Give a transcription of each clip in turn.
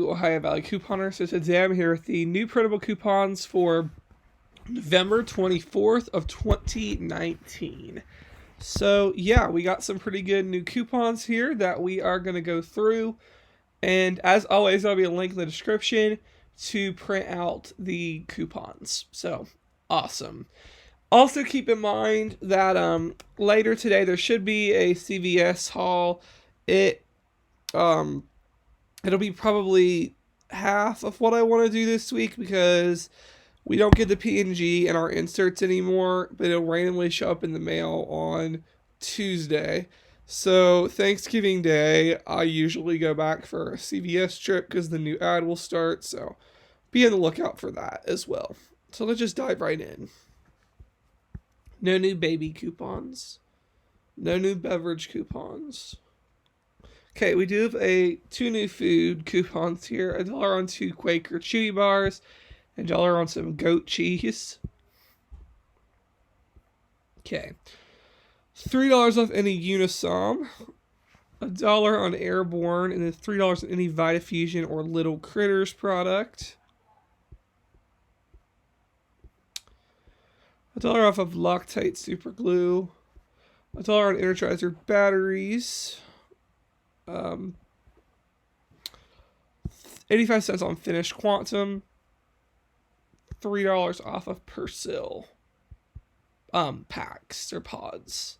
new Ohio Valley couponer. So today I'm here with the new printable coupons for November 24th of 2019. So yeah, we got some pretty good new coupons here that we are going to go through. And as always, there'll be a link in the description to print out the coupons. So awesome. Also keep in mind that later today there should be a CVS haul. It'll be probably half of what I want to do this week because we don't get the PNG in our inserts anymore, but it'll randomly show up in the mail on Tuesday. So Thanksgiving Day, I usually go back for a CVS trip because the new ad will start. So be on the lookout for that as well. So let's just dive right in. No new baby coupons. No new beverage coupons. Okay, we do have two new food coupons here. $1 on 2 Quaker Chewy bars. $1 on some goat cheese. Okay. $3 off any Unisom. $1 on Airborne. And then $3 on any Vitafusion or Little Critters product. $1 off of Loctite Super Glue. $1 on Energizer batteries. 85 cents on Finished Quantum. $3 off of Persil packs or pods.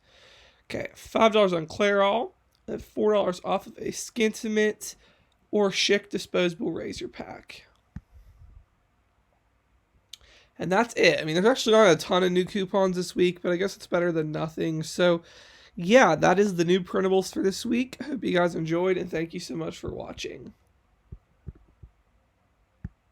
Okay, $5 on Clairol. And $4 off of a Skintimate or Schick disposable razor pack. And that's it. I mean, there's actually not a ton of new coupons this week, but I guess it's better than nothing. So, yeah, that is the new printables for this week. I hope you guys enjoyed, and thank you so much for watching.